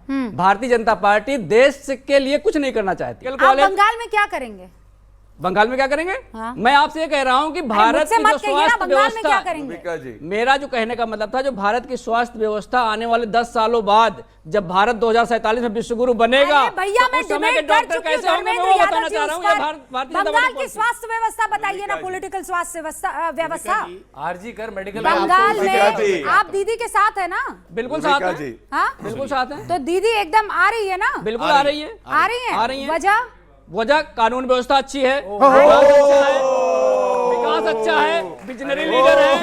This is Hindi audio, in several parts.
भारतीय जनता पार्टी देश के लिए कुछ नहीं करना चाहती। आप बंगाल में क्या करेंगे? बंगाल में क्या करेंगे? हाँ? मैं आपसे ये कह रहा हूं कि भारत की जो स्वास्थ्य व्यवस्था, जी मेरा जो कहने का मतलब था, जो भारत की स्वास्थ्य व्यवस्था आने वाले 10 सालों बाद जब भारत 2047 में विश्वगुरु बनेगा, भैया मैं उस समय के डॉक्टर कैसे होंगे मैं वो बताना चाह रहा हूँ। बंगाल की स्वास्थ्य व्यवस्था बताइए ना, पॉलिटिकल स्वास्थ्य व्यवस्था। आरजी कर मेडिकल बंगाल में आप दीदी के साथ है ना? बिल्कुल साथ है, हाँ बिल्कुल साथ है। तो दीदी एकदम आ रही है ना? बिल्कुल आ रही है, आ रही है। वजह कानून व्यवस्था अच्छी है, विकास अच्छा है, विजनरी लीडर है,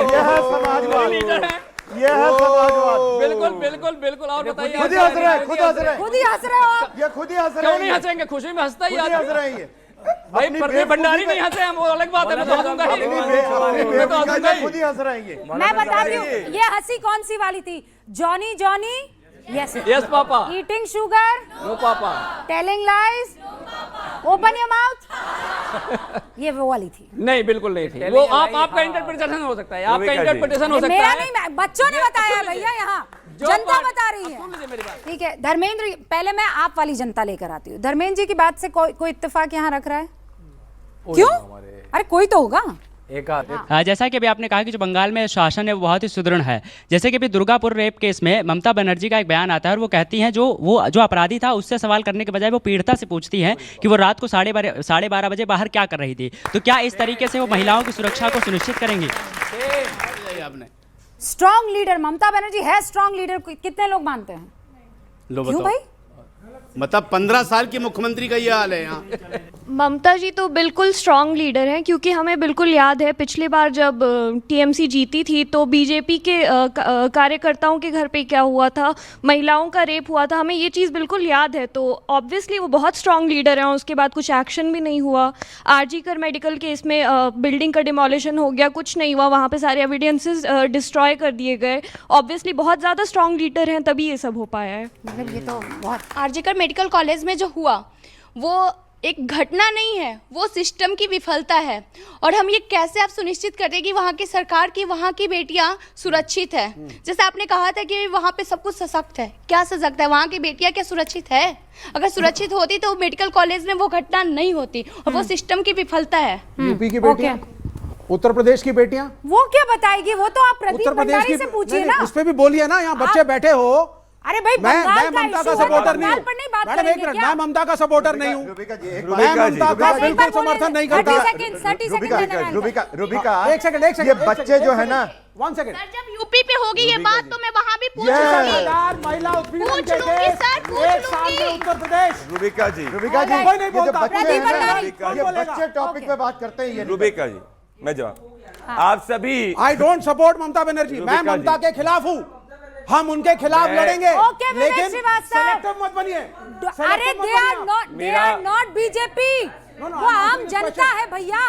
लीडर है, ये है समाजवाद। बिल्कुल बिल्कुल बिल्कुल। और बताइए, खुद ही हंस रहे हैं, खुद हंस रहे हैं, खुद ही हंस रहे हो आप। ये खुद ही हंस रहे क्यों हैं, नहीं हंसेंगे? खुशी में हंसता ही खुद ही हंस रहे हैं ये। भाई प्रदीप भंडारी नहीं हंसे हम, वो अलग बात है, मैं तो हंसूंगा ही, मैं तो हंसूंगा ही। खुद ही हंस रहे हैं ये। मैं बता रही हूँ ये हंसी कौन सी वाली थी? Johnny Johnny yes yes papa, eating sugar no papa, telling lies, open your mouth, ये वो वाली थी। नहीं बिल्कुल नहीं थी वो। आपका इंटरप्रिटेशन हो सकता है, आपका इंटरप्रिटेशन हो सकता मेरा है। नहीं, बच्चों ने बताया है भैया, यहाँ जनता बता रही है। ठीक है धर्मेंद्र, पहले मैं आप वाली जनता लेकर आती हूँ। धर्मेंद्र जी की बात से कोई इत्तेफाक यहाँ रख रहा है? क्यों? अरे कोई तो होगा। जैसा कि अभी आपने कहा कि जो बंगाल में शासन है वो बहुत ही सुदृढ़ है। जैसे कि अभी दुर्गापुर रेप केस में ममता बनर्जी का एक बयान आता है और वो कहती हैं जो अपराधी था उससे सवाल करने के बजाय वो पीड़िता से पूछती हैं कि वो रात को 12:30 बजे बाहर क्या कर रही थी। तो क्या इस तरीके से वो महिलाओं की सुरक्षा को सुनिश्चित करेंगी? स्ट्रॉन्ग लीडर ममता बनर्जी है, स्ट्रॉन्ग लीडर कितने लोग मानते हैं? क्यों भाई? मतलब 15 साल के मुख्यमंत्री का ये हाल है यहाँ। ममता जी तो बिल्कुल स्ट्रॉन्ग लीडर हैं, क्योंकि हमें बिल्कुल याद है पिछली बार जब टीएमसी जीती थी तो बीजेपी के कार्यकर्ताओं के घर पे क्या हुआ था, महिलाओं का रेप हुआ था, हमें ये चीज़ बिल्कुल याद है। तो ऑब्वियसली वो बहुत स्ट्रॉन्ग लीडर हैं। उसके बाद कुछ एक्शन भी नहीं हुआ। आरजी कर मेडिकल केस में बिल्डिंग का डिमोलिशन हो गया, कुछ नहीं हुआ, वहाँ पर सारे एविडेंसेस डिस्ट्रॉय कर दिए गए। ऑब्वियसली बहुत ज़्यादा स्ट्रॉन्ग लीडर हैं, तभी ये सब हो पाया है। मतलब ये तो बहुत आरजी कर मेडिकल कॉलेज में जो हुआ वो एक घटना नहीं है, वो सिस्टम की विफलता है। और हम ये कैसे आप सुनिश्चित करते हैं कि वहाँ की सरकार की वहाँ की बेटियाँ सुरक्षित है? जैसे आपने कहा था कि वहाँ पे सब कुछ सशक्त है, क्या सशक्त है? वहाँ की बेटियाँ क्या सुरक्षित है? अगर सुरक्षित होती तो मेडिकल कॉलेज में वो घटना नहीं होती, और वो सिस्टम की विफलता है। यूपी की बेटियाँ, उत्तर प्रदेश की बेटियाँ, वो क्या बताएगी? वो तो आप प्रदीप भंडारी से पूछिए ना। उस पे भी बोलिए ना, यहाँ बच्चे बैठे हो। अरे भाई मैं ममता का सपोर्टर नहीं हूँ। मैडम एक मिनट, मैं ममता का सपोर्टर नहीं हूँ। मैं ममता का बिल्कुल समर्थन नहीं करता। रुबिका एक सेकंड, ये बच्चे जो है ना, 1 सेकंड, सर जब यूपी पे होगी ये बात तो मैं वहाँ भी पूछ लूंगी। महिला उत्पीड़न पूछ लूंगी सर, पूछ लूंगी। उत्तर प्रदेश, रुबिका जी कोई नहीं बोलता। ये बच्चे टॉपिक पे बात करते हैं। ये रुबिका जी, मैं जवाब आप सभी, I don't support Mamata Banerjee. मैं ममता के खिलाफ हूँ, हम उनके खिलाफ लड़ेंगे, लेकिन सेलेक्टिव मत बनिए। अरे दे आर नॉट बीजेपी, वो आम जनता है भैया।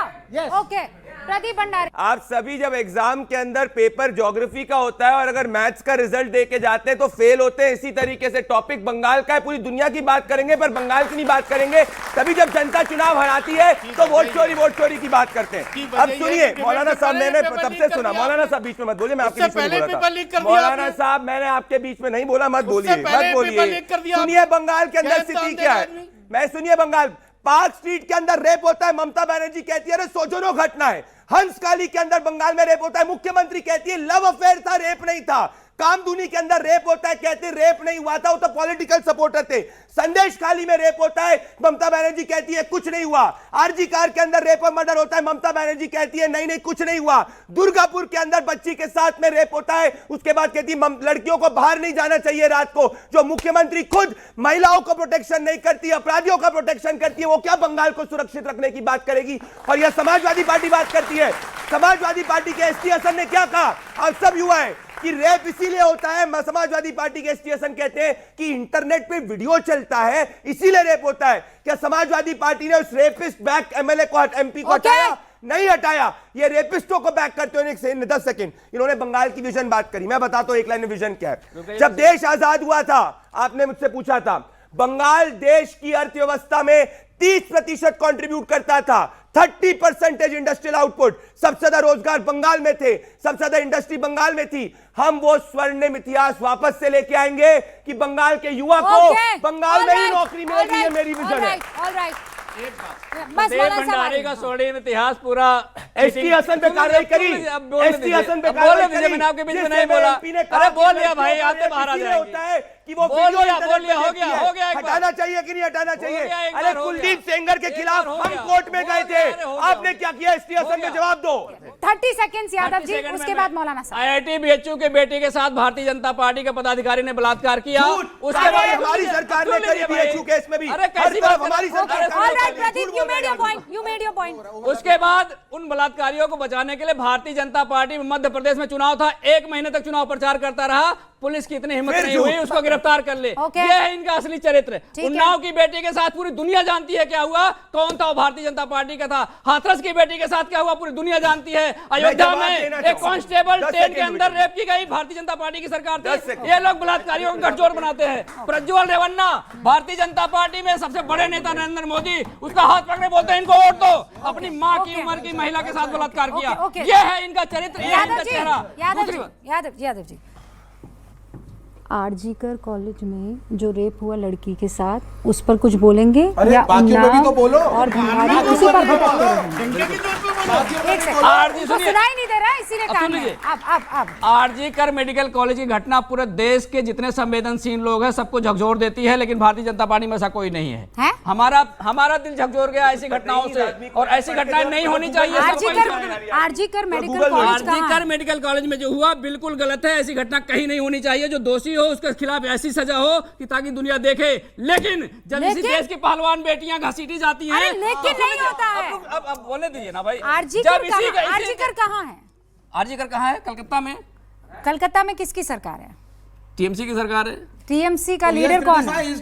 ओके प्रदीप भंडारी, आप सभी जब एग्जाम के अंदर पेपर ज्योग्राफी का होता है और अगर मैथ्स का रिजल्ट दे के जाते हैं तो फेल होते हैं। इसी तरीके से टॉपिक बंगाल का है, पूरी दुनिया की बात करेंगे पर बंगाल की नहीं बात करेंगे। तभी जब जनता चुनाव हराती है तो वोट चोरी की बात करते हैं। अब सुनिए मौलाना साहब, मैंने तब से सुना, मौलाना साहब बीच में मत बोलिए, मैं आपके बीच में बोला था। मौलाना साहब मैंने आपके बीच में नहीं बोला, मत बोलिए, मत बोलिए। सुनिए बंगाल के अंदर स्थिति क्या है, मैं सुनिए बंगाल पार्क स्ट्रीट के अंदर रेप होता है, ममता बनर्जी कहती है अरे सोजोनो घटना है। हंसकाली के अंदर बंगाल में रेप होता है, मुख्यमंत्री कहती है लव अफेयर था, रेप नहीं था। कामधुनी के अंदर रेप होता है, कहते रेप नहीं हुआ था, वो तो पॉलिटिकल सपोर्टर थे। संदेश खाली में रेप होता है, ममता बनर्जी कहती है कुछ नहीं हुआ। आरजी कार के अंदर रेप और मर्डर होता है, ममता बनर्जी कहती है नहीं कुछ नहीं हुआ। दुर्गापुर के अंदर बच्ची के साथ में रेप होता है, उसके बाद कहती है लड़कियों को बाहर नहीं जाना चाहिए रात को। जो मुख्यमंत्री खुद महिलाओं को प्रोटेक्शन नहीं करती, अपराधियों का प्रोटेक्शन करती है, वो क्या बंगाल को सुरक्षित रखने की बात करेगी? और यह समाजवादी पार्टी बात करती है। समाजवादी पार्टी के एसटी हसन ने क्या कहा, और सब युवा है कि रेप इसीलिए होता है, समाजवादी पार्टी के एसटी हसन कहते हैं कि इंटरनेट पे वीडियो चलता है इसीलिए रेप होता है। क्या समाजवादी पार्टी ने उस रेपिस्ट बैक एमएलए को, एमपी को हटाया? नहीं हटाया। ये रेपिस्टों को बैक करते हुए 10 सेकंड इन्होंने बंगाल की विजन बात करी। मैं बताता हूं एक लाइन में विजन क्या है। जब देश आजाद हुआ था, आपने मुझसे पूछा था, बंगाल देश की अर्थव्यवस्था में 30% कंट्रीब्यूट करता था। 30% इंडस्ट्रियल आउटपुट, सबसे ज्यादा रोजगार बंगाल में थे, सबसे ज्यादा इंडस्ट्री बंगाल में थी। हम वो स्वर्णिम इतिहास वापस से लेके आएंगे कि बंगाल के युवा को बंगाल में ही नौकरी मिलेगी। ये मेरी विजन है। बस भंडारी का स्वर्णिम इतिहास पूरा एसटी हसन पे कार्रवाई करी, एसटी हसन पे कार्रवाई करी। मैंने आपके बीच में नहीं बोला। अरे बोल दिया भाई, आते बाहर आ जाएंगे। होता है कि वो बोल दिया, हो गया एक बार। हटाना चाहिए कि नहीं हटाना चाहिए? एक अरे बार हो कुलदीप गया। सेंगर के खिलाफ हो हम गया। कोर्ट में गए थे, अरे हो गया। आपने क्या किया? एसटी हसन में जवाब दो। 30 सेकंड्स यादव जी, उसके बाद मौलाना साहब। IIT BHU के बेटे के साथ भारतीय जनता पार्टी के पदाधिकारी ने बलात्कार किया। उसके बाद हमारी सरकार ने करी BHU केस में भी। अरे कैसी हर तरफ बात हमारी कर- सरकार All right, Pradeep, you made your point. You made your point. उसके बाद उन बलात्कारियों को बचाने के लिए भारतीय जनता पार्टी में मध्य प्रदेश में चुनाव था, 1 महीने तक चुनाव प्रचार करता रहा। पुलिस की इतनी हिम्मत फिर नहीं झूठ। हुई उसको गिरफ्तार कर ले। Okay. ये है इनका असली चरित्र। ठीक है। उन्नाव की बेटी के साथ पूरी दुनिया जानती है क्या हुआ, कौन था वो भारतीय जनता पार्टी का था। हाथरस की बेटी के साथ क्या हुआ पूरी दुनिया जानती है। अयोध्या जवाब में देना एक चाहूंगा। कांस्टेबल 10 ट्रेन के सेकंड अंदर रुकिए। रेप की गई, भारतीय जनता पार्टी की सरकार 10 थी। सेकंड। ये लोग बलात्कारियों को गठजोड़ बनाते हैं। प्रज्वल रेवन्ना भारतीय जनता पार्टी में सबसे बड़े नेता नरेंद्र मोदी, उसका हाथ पकड़े बोलते हैं इनको वोट दो। अपनी माँ की उम्र की महिला के साथ बलात्कार किया। Okay. ये है इनका चरित्र, ये है यादव इनका जी, चेहरा। यादव दूसरी जी, बात- यादव जी, आरजीकर कॉलेज में जो रेप हुआ लड़की के साथ, उस पर कुछ बोलेंगे? अरे बाकियों में भी तो बोलो। और भंडारी किसी पर भटकते रहेंगे। एक सेकंड, आरजी उसको सुनिए। सुनाई नहीं दे रहा है, इसीलिए अब काम सुन है। लीजिए। अब आरजी कर मेडिकल कॉलेज की घटना पूरे देश के जितने संवेदनशील लोग हैं सबको झकझोर देती है, लेकिन भारतीय जनता पार्टी में ऐसा कोई नहीं है। हैं? हमारा दिल झकझोर गया ऐसी घटनाओं से, और ऐसी घटनाएं नहीं होनी चाहिए। आरजीकर मेडिकल कॉलेज आरजी कर मेडिकल कॉलेज में जो हुआ बिल्कुल गलत है। ऐसी घटना कहीं नहीं होनी चाहिए। जो दोषी हो उसके खिलाफ ऐसी सजा हो कि ताकि दुनिया देखे। लेकिन जब इसी देश की पहलवान बेटियां घसीटी जाती हैं, अरे लेकिन नहीं होता है। अब बोले दीजिए ना भाई। आरजीकर कहाँ है? आरजीकर कहाँ है? कलकत्ता में। कलकत्ता में किसकी सरकार है? टीएमसी की सरकार है। टीएमसी का लीडर कौन है?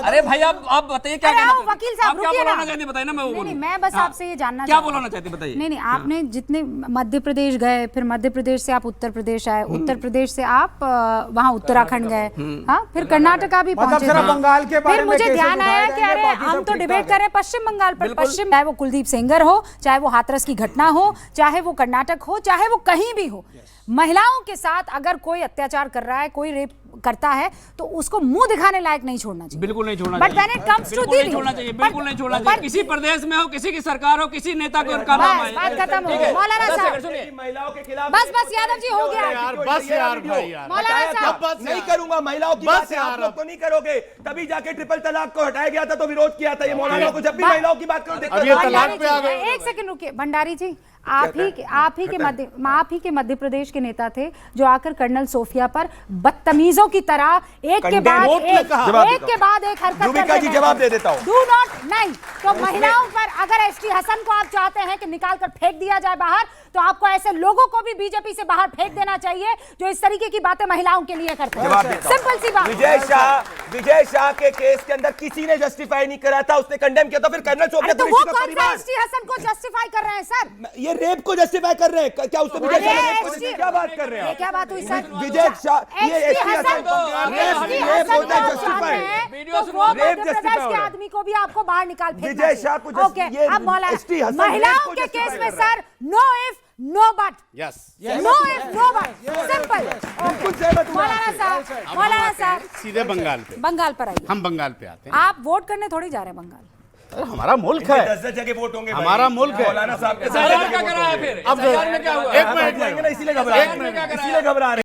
अरे भाई आप बताइए क्या अरे कहना आओ, चाहते हैं? वकील साहब, आप क्या रुकिए ना। बोलना चाहते हैं बताइए ना, मैं वो नहीं, बोलूं। मैं बस हाँ। आपसे ये जानना क्या चाहती हूँ। बोलना चाहते हैं बताइए। नहीं आपने जितने मध्य प्रदेश गए, फिर मध्य प्रदेश से आप उत्तर प्रदेश आए, उत्तर प्रदेश से आप वहाँ उत्तराखंड गए, हाँ, फिर कर्नाटका भी मतलब पहुंचे सिर्फ थे। बंगाल के बारे फिर में मुझे केसेस ध्यान उठाए आया कि जाएंगे, अरे बाकी हम सब तो ठीक डिबेट ठाक कर रहे हैं पश्चिम बंगाल पर। पश्चिम, चाहे वो कुलदीप सेंगर हो, चाहे वो हाथरस की घटना हो, चाहे वो कर्नाटक हो, चाहे वो कहीं भी हो, महिलाओं के साथ अगर कोई अत्याचार कर रहा है, कोई रेप करता है, तो उसको मुंह दिखाने लायक नहीं छोड़ना चाहिए। बिल्कुल नहीं छोड़ना But चाहिए। when it comes to बिल्कुल नहीं the- छोड़ना चाहिए। but- बिल्कुल नहीं छोड़ना चाहिए। but- किसी प्रदेश में हो, किसी की सरकार हो, किसी नेता को उनका नाम आए। बात खत्म हो ठीक गई। है? मौलाना 10 साहब। सेकंड सुनिए। महिलाओं के खिलाफ बस यादव जी, हो गया। यार बस यार भाई यार। मौलाना साहब, बस नहीं यार। करूंगा। महिलाओं की बस बात है, आप यार। लोग तो नहीं करोगे। तभी जाके ट्रिपल तलाक को हटाया गया था तो विरोध किया था। ये मौलाना को जब भी महिलाओं की बात करो अब ये देखो तलाक पे आ गए। एक सेकंड रुकिए। भंडारी जी, आप ही के मध्य प्रदेश के नेता थे जो आकर कर्नल सोफिया पर बदतमीजों की तरह एक के बाद एक हरकत युविका जी, जवाब दे देता हूं। डू नॉट, नहीं तो महिलाओं पर अगर एसटी हसन को आप चाहते हैं कि निकाल कर फेंक दिया जाए बाहर, तो आपको ऐसे लोगों को भी बीजेपी से बाहर फेंक देना चाहिए जो इस तरीके की बातें महिलाओं के लिए करते जवाब हैं। देता हूं। सिंपल सी बात। विजय शाह के केस के अंदर किसी ने जस्टिफाई नहीं करा था, उसने कंडेम किया था। फिर कर्नल सोफिया तो वो कुरैशी का कौन सा परिवार एसटी हसन को जस्टिफाई कर रहे हैं सर? ये रेप को जस्टिफाई कर रहे हैं क्या? उसने विजय शाह ने रेप को ST क्या बात कर रहे हैं ये आप? क्या बात हुई सर? विजय शाह, ये ST ST हसन को रेप होता है जस्टिफाई। तो वो मध्य रेप प्रदेश justify के हो रहा है। आदमी को भी आपको बाहर निकाल फेंकना विजय शाह को चाहिए। ओके, ये अब मौलाना, ST हसन महिलाओं को के justify केस में कर रहा है। Sir no if no but, yes no if no but, simple. बिल्कुल सहमत हूं। मौलाना साहब सीधे बंगाल पे। बंगाल पर आइए। हम बंगाल पे आते हैं। आप वोट करने थोड़ी जा रहे हैं बंगाल। अरे हमारा मुल्क है। 10 जगह वोट होंगे। हमारा मुल्क है। मौलाना साहब के क्या करा है फिर? अब SIR में क्या हुआ? एक मिनट इसीलिए घबरा रहे हैं।